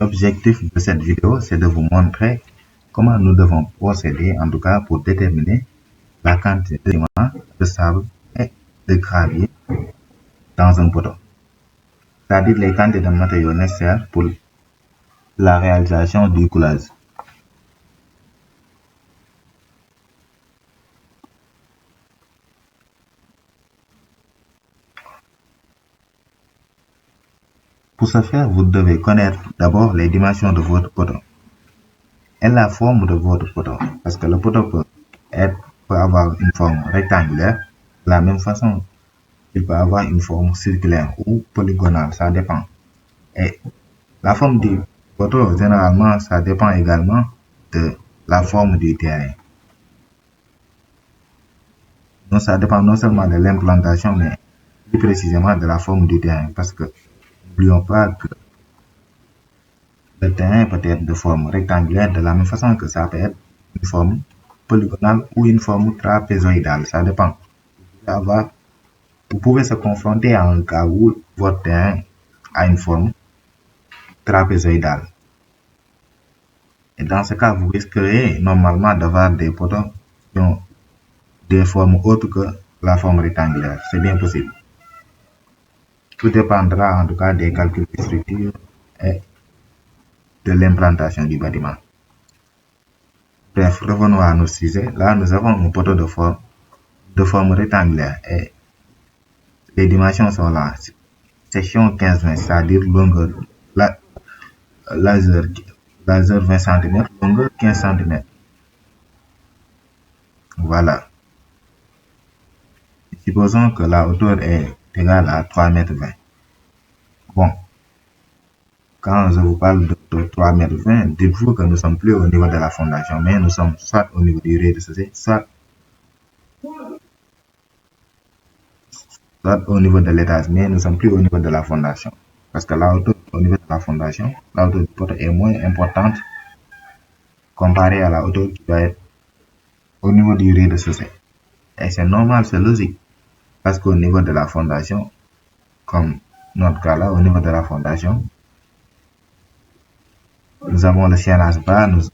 L'objectif de cette vidéo, c'est de vous montrer comment nous devons procéder, en tout cas pour déterminer la quantité de ciment, de sable et de gravier dans un poteau. C'est-à-dire les quantités de matériaux nécessaires pour la réalisation du coulage. Pour ce faire, vous devez connaître d'abord les dimensions de votre poteau et la forme de votre poteau, parce que le poteau peut avoir une forme rectangulaire. De la même façon, il peut avoir une forme circulaire ou polygonale, ça dépend. Et la forme du poteau, généralement, ça dépend également de la forme du terrain. Donc, ça dépend non seulement de l'implantation, mais plus précisément de la forme du terrain, parce que n'oublions pas que le terrain peut être de forme rectangulaire de la même façon que ça peut être une forme polygonale ou une forme trapézoïdale. Ça dépend. Vous pouvez se confronter à un cas où votre terrain a une forme trapézoïdale. Et dans ce cas, vous risquerez normalement d'avoir des poteaux qui ont des formes autres que la forme rectangulaire. C'est bien possible. Tout dépendra en tout cas des calculs de structure et de l'implantation du bâtiment. Bref, revenons à nos sujets. Là, nous avons un poteau de forme rectangulaire et les dimensions sont là. Section 15-20, c'est-à-dire longueur, largeur 20 cm, longueur 15 cm. Voilà. Supposons que la hauteur est égale à 3,20 m. Bon, quand je vous parle de 3,20 m, dites-vous que nous ne sommes plus au niveau de la fondation, mais nous sommes soit au niveau du rez-de-chaussée, soit au niveau de l'étage, mais nous ne sommes plus au niveau de la fondation. Parce que la hauteur au niveau de la fondation, la hauteur du poteau est moins importante comparée à la hauteur qui doit être au niveau du rez-de-chaussée. Et c'est normal, c'est logique. Parce qu'au niveau de la fondation, comme notre cas là, au niveau de la fondation, nous avons le chaînage bas, nous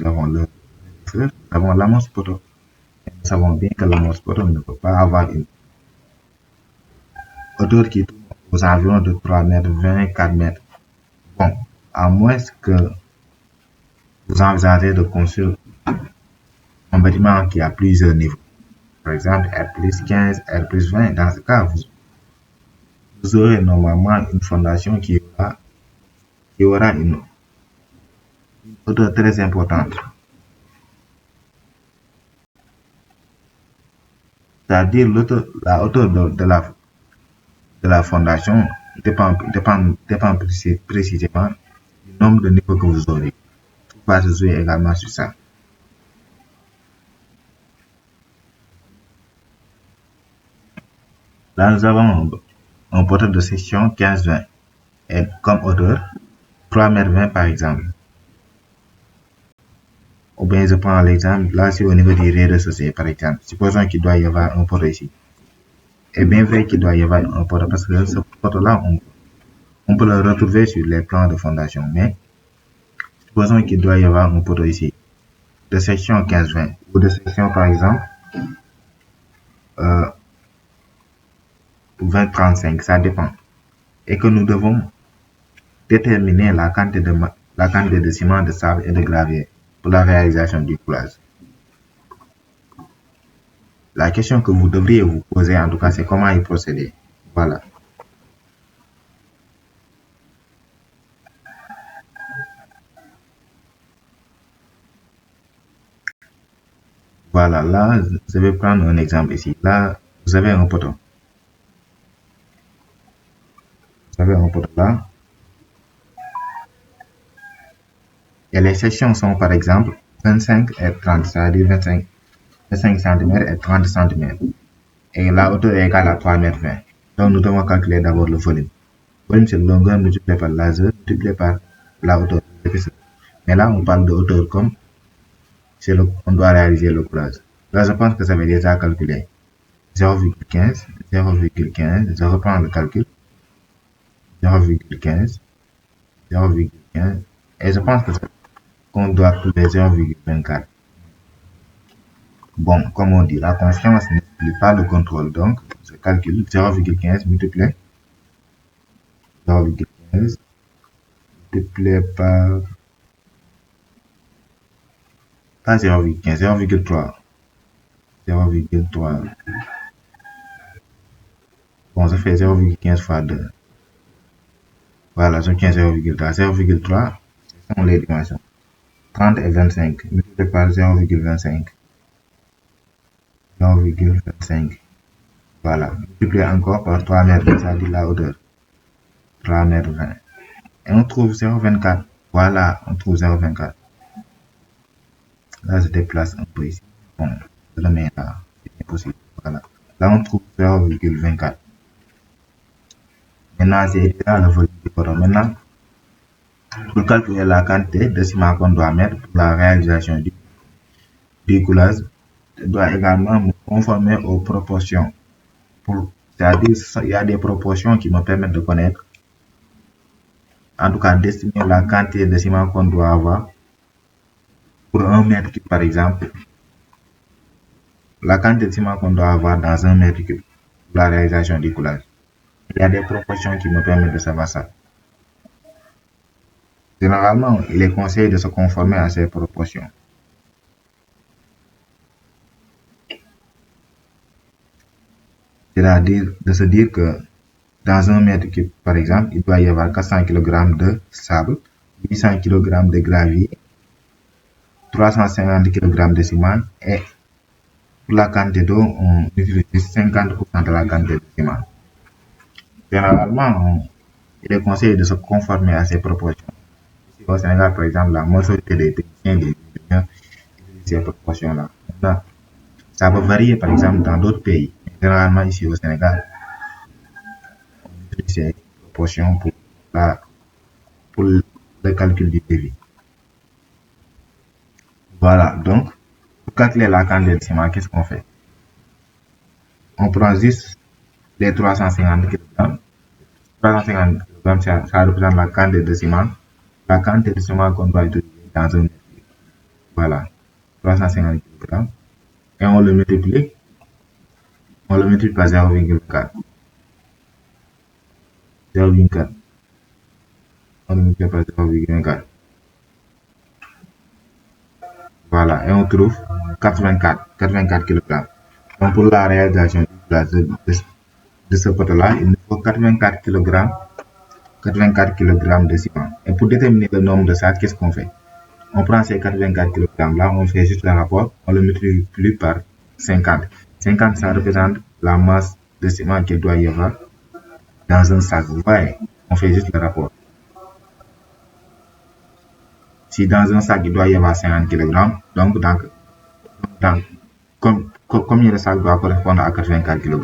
avons le feu, nous avons l'amorce poteau. Et nous savons bien que l'amorce poteau ne peut pas avoir une hauteur qui tourne aux environs de 3,20 m, 4 m. Bon, à moins que vous envisagez de construire un bâtiment qui a plusieurs niveaux. Par exemple, R+15, R+20. Dans ce cas, vous aurez normalement une fondation qui aura une hauteur très importante. C'est-à-dire la hauteur de la fondation dépend précisément du nombre de niveaux que vous aurez. Tout va se jouer également sur ça. Là, nous avons un poteau de section 15-20 et comme hauteur 3,20 m par exemple. Ou bien je prends l'exemple, là c'est au niveau du rez-de-chaussée par exemple. Supposons qu'il doit y avoir un poteau ici. Et bien vrai qu'il doit y avoir un poteau parce que ce poteau-là, on peut le retrouver sur les plans de fondation. Mais supposons qu'il doit y avoir un poteau ici de section 15-20 ou de section par exemple 20-35, ça dépend. Et que nous devons déterminer la quantité de ciment, de sable et de gravier pour la réalisation du coulage. La question que vous devriez vous poser en tout cas, c'est comment y procéder. Voilà. Voilà, là, je vais prendre un exemple ici. Là, vous avez un poteau. Vous avez un poteau là. Et les sections sont par exemple 25 et 30, c'est-à-dire 25 cm et 30 cm. Et la hauteur est égale à 3,20 m. Donc nous devons calculer d'abord le volume. Le volume, c'est la longueur multipliée par la largeur multipliée par la hauteur. Mais là, on parle de hauteur comme on doit réaliser le coulage. Là, je pense que ça va déjà calculer 0,15, je reprends le calcul, 0,15, 0,15. Et je pense que qu'on doit trouver 0,24. Bon, comme on dit, la confiance n'exclut pas le contrôle. Donc, je calcule 0,15 multiplié 0,15 multiplié par pas 0,15, 0,3. 0,3. Bon, ça fait 0,15 fois 2. Voilà, j'obtiens 0,3. 0,3, ce sont les dimensions. 30 et 25, multiplié par 0,25. 0,25. Voilà, multiplié encore par 3 mètres, ça dit la hauteur. 3 mètres 20. Et on trouve 0,24. Voilà, on trouve 0,24. Là, je déplace un peu ici. Bon, je le mets là. C'est impossible. Voilà. Là, on trouve 0,24. Maintenant, c'est là le volume du coton. Maintenant, pour calculer la quantité de ciment qu'on doit mettre pour la réalisation du coulage, je dois également me conformer aux proportions. C'est-à-dire, il y a des proportions qui me permettent de connaître, en tout cas, d'estimer la quantité de ciment qu'on doit avoir pour 1 mètre cube, par exemple. La quantité de ciment qu'on doit avoir dans 1 mètre cube pour la réalisation du coulage. Il y a des proportions qui me permettent de savoir ça. Généralement, il est conseillé de se conformer à ces proportions. C'est-à-dire de se dire que dans 1 mètre cube, par exemple, il doit y avoir 400 kg de sable, 800 kg de gravier, 350 kg de ciment et pour la quantité d'eau, on utilise 50% de la quantité de ciment. Généralement, il est conseillé de se conformer à ces proportions. Ici au Sénégal, par exemple, la majorité des techniciens des ingénieurs utilisent ces proportions-là. Maintenant, ça peut varier, par exemple, dans d'autres pays. Généralement, ici au Sénégal, on utilise ces proportions pour le calcul du devis. Voilà, donc, pour calculer la quantité de ciment, qu'est-ce qu'on fait? On prend juste les 350 kg. 350 kg, ça représente la quantité de ciment. La quantité de ciment qu'on doit utiliser dans un mètre. Voilà, 350 kg. Et on le multiplie par 0,4. 0,4. On le multiplie par 0,4. Voilà, et on trouve 84 kg. Donc pour la réalisation de ce poteau-là, il nous faut 84 kg de ciment. Et pour déterminer le nombre de sacs, qu'est-ce qu'on fait? On prend ces 84 kg là, on fait juste le rapport, on le multiplie par 50. 50, ça représente la masse de ciment qu'il doit y avoir dans un sac. Vous voyez, on fait juste le rapport. Si dans un sac, il doit y avoir 50 kg, donc combien de sacs doit correspondre à 84 kg?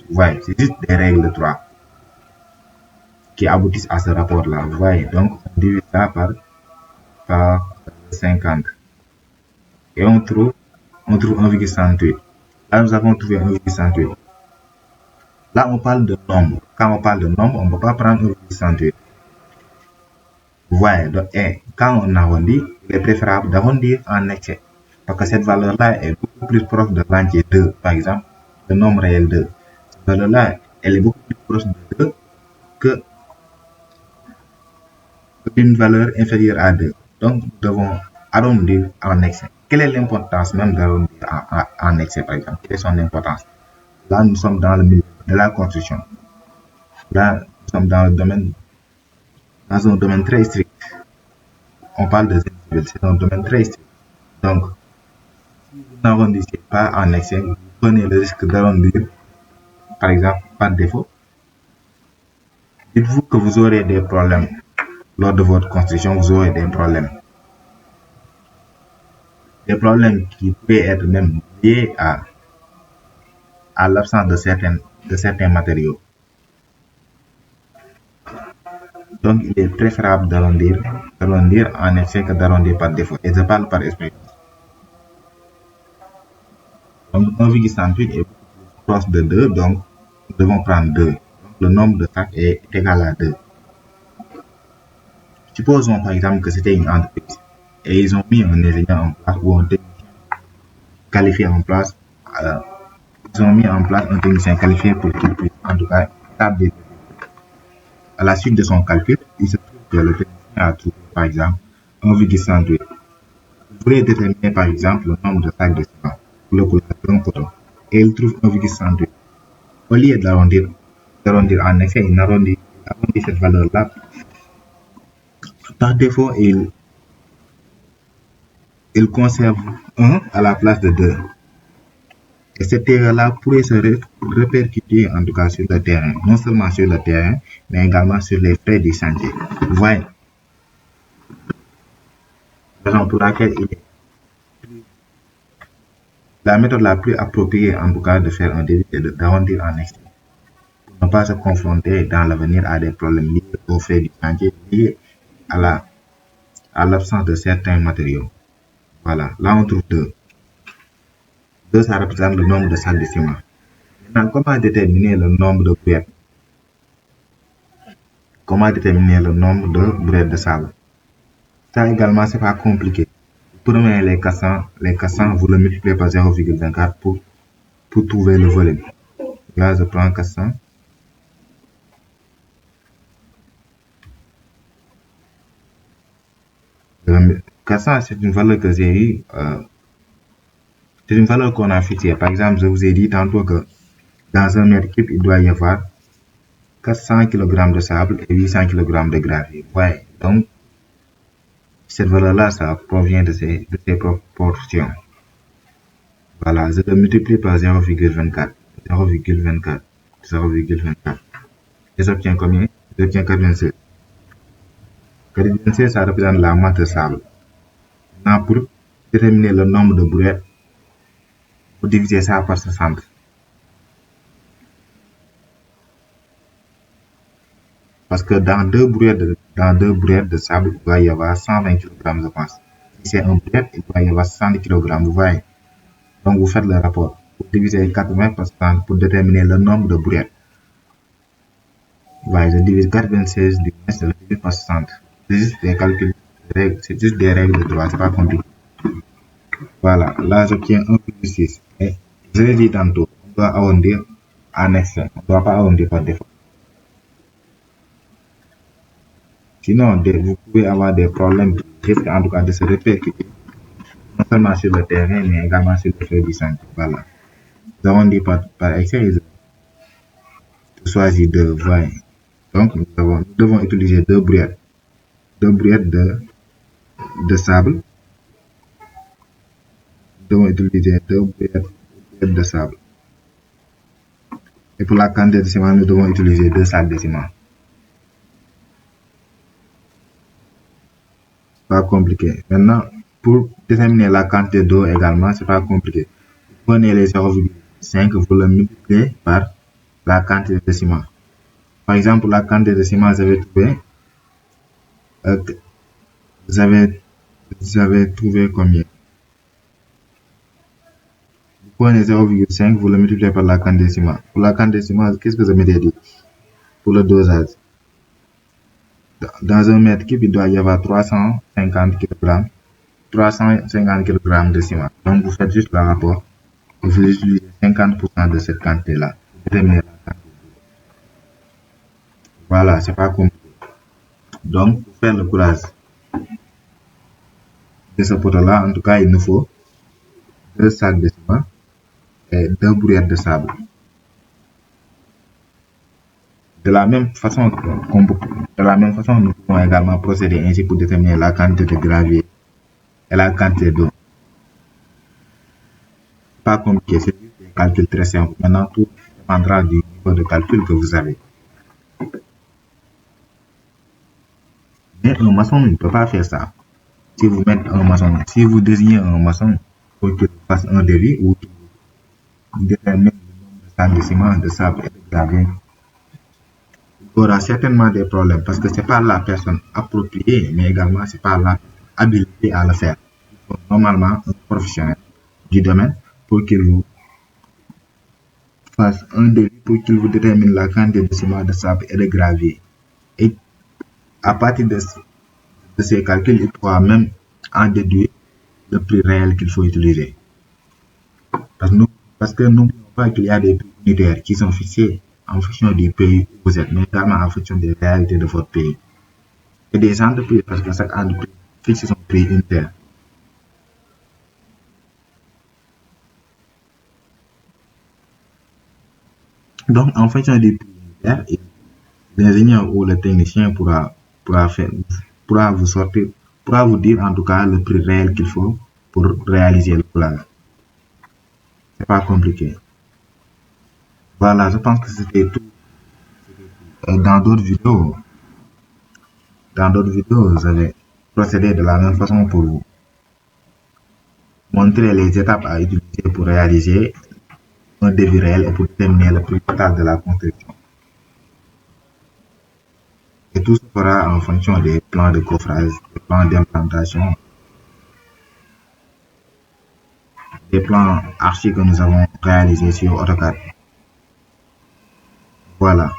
Vous voyez, c'est juste des règles de 3 qui aboutissent à ce rapport-là. Vous voyez, donc on divise ça par 50. Et on trouve 1,68. Là, nous avons trouvé 1,68. Là, on parle de nombre. Quand on parle de nombre, on ne peut pas prendre 1,68. Vous voyez, donc, et quand on arrondit, il est préférable d'arrondir en excès. Parce que cette valeur-là est beaucoup plus proche de l'entier 2, par exemple, le nombre réel 2. Cette valeur-là, elle est beaucoup plus proche de 2 que d'une valeur inférieure à 2. Donc, nous devons arrondir en excès. Quelle est l'importance même d'arrondir en excès, par exemple? Quelle est son importance? Là, nous sommes dans le milieu de la construction. Là, nous sommes dans un domaine très strict. On parle de civil, c'est un domaine très strict. Donc, si vous n'arrondissez pas en excès, vous prenez le risque d'arrondir, par exemple, par défaut. Dites-vous que vous aurez des problèmes. Lors de votre construction, vous aurez des problèmes. Des problèmes qui peuvent être même liés à l'absence de certains matériaux. Donc, il est préférable d'arrondir en excès que d'arrondir par défaut. Et je parle par expérience. Donc, 1,68 est beaucoup plus proche de 2, donc nous devons prendre 2. Donc, le nombre de sacs est égal à 2. Supposons par exemple que c'était une entreprise et ils ont mis un ingénieur en place ou un technicien qualifié en place. euh, Ils ont mis en place un technicien qualifié pour qu'il puisse en tout cas établir. À la suite de son calcul, il se trouve que le technicien a trouvé par exemple 1,68. Vous voulez déterminer par exemple le nombre de sacs de ciment pour le coulage d'un coton et il trouve 1,68. Au lieu d'arrondir en effet, il arrondit cette valeur-là. Par défaut, il conserve 1 à la place de 2. Et cette erreur-là pourrait se répercuter en tout cas sur le terrain, non seulement sur le terrain, mais également sur les frais du chantier. Vous voyez, raison pour laquelle il est la méthode la plus appropriée en tout cas de faire un débit et d'arrondir en extrême pour ne pas se confronter dans l'avenir à des problèmes liés aux frais du chantier, liés à l'absence de certains matériaux. Voilà, là on trouve 2. 2, ça représente le nombre de sacs de ciment. Maintenant, comment déterminer le nombre de brouettes? Comment déterminer le nombre de brouettes de sable? Ça également, c'est pas compliqué. Vous prenez les 400, vous le multipliez par 0,24 pour trouver le volume. Là, je prends 400. 400, c'est une valeur que j'ai eue. C'est une valeur qu'on a fixée. Par exemple, je vous ai dit tantôt que dans un mètre cube, il doit y avoir 400 kg de sable et 800 kg de gravier. Ouais, donc, cette valeur-là, ça provient de ces proportions. Voilà, je le multiplie par 0,24. 0,24. 0,24. Et j'obtiens combien? J'obtiens 96. 96, ça représente la masse de sable. Maintenant, pour déterminer le nombre de brouettes, vous divisez ça par 60. Parce que dans deux brouettes de sable, il doit y avoir 120 kg, je pense. Si c'est un brouette, il doit y avoir 60 kg, vous voyez. Donc, vous faites le rapport. Vous divisez 80 par 60 pour déterminer le nombre de brouettes. Vous voyez, je divise 96 du moins, je le divise par 60. C'est juste des calculs, c'est juste des règles de droit, c'est pas compliqué. Voilà, là j'obtiens 1,6. Et je l'ai dit tantôt, on doit arrondir en excès, on ne doit pas arrondir par défaut. Sinon, vous pouvez avoir des problèmes qui risquent en tout cas de se répercuter, non seulement sur le terrain, mais également sur le frais du chantier. Voilà. Nous arrondis par excès, je choisis 2, voyez. Donc, nous devons utiliser 2 brouettes. 2 brouettes de sable. Nous devons utiliser 2 brouettes de sable. Et pour la quantité de ciment, nous devons utiliser 2 sacs de ciment. Pas compliqué. Maintenant, pour déterminer la quantité d'eau également, c'est pas compliqué. Vous prenez les 0,5, vous le multipliez par la quantité de ciment. Par exemple, la quantité de ciment, vous avez trouvé combien? Vous prenez 0,5, vous le multipliez par la quantité de ciment. Pour la quantité de ciment, qu'est-ce que je m'étais dit? Pour le dosage. Dans un mètre cube, il doit y avoir 350 kg. 350 kg de ciment. Donc, vous faites juste le rapport. Vous utilisez 50% de cette quantité-là. Voilà, c'est pas compliqué. Donc, pour faire le coulage de ce poteau-là, en tout cas, il nous faut 2 sacs de ciment et 2 brouettes de sable. De la même façon, nous pouvons également procéder ainsi pour déterminer la quantité de gravier et la quantité d'eau. Pas compliqué, c'est juste des calculs très simples. Maintenant, tout dépendra du niveau de calcul que vous avez. Mais un maçon ne peut pas faire ça. Si vous désignez un maçon pour qu'il fasse un devis ou qu'il détermine le nombre de sacs de ciment, de sable et de gravier, il aura certainement des problèmes parce que c'est pas la personne appropriée, mais également c'est pas la habilité à le faire. Il faut normalement un professionnel du domaine pour qu'il vous fasse un devis, pour qu'il vous détermine la quantité de ciment, de sable et de gravier. Et à partir de de ces calculs, il pourra même en déduire le prix réel qu'il faut utiliser. Parce que n'oublions pas qu'il y a des prix unitaires qui sont fixés en fonction du pays où vous êtes, mais également en fonction des réalités de votre pays. Et des entreprises, parce que chaque entreprise fixe son prix unitaire. Donc, en fonction du prix unitaire, l'ingénieur ou le technicien pourra vous sortir, pourra vous dire en tout cas le prix réel qu'il faut pour réaliser le plan. C'est pas compliqué. Voilà, je pense que c'était tout. Dans d'autres vidéos, je vais procéder de la même façon pour vous montrer les étapes à utiliser pour réaliser un devis réel et pour déterminer le prix total de la construction. Et tout se fera en fonction des plans de coffrage, des plans d'implantation, des plans archi que nous avons réalisés sur AutoCAD. Voilà.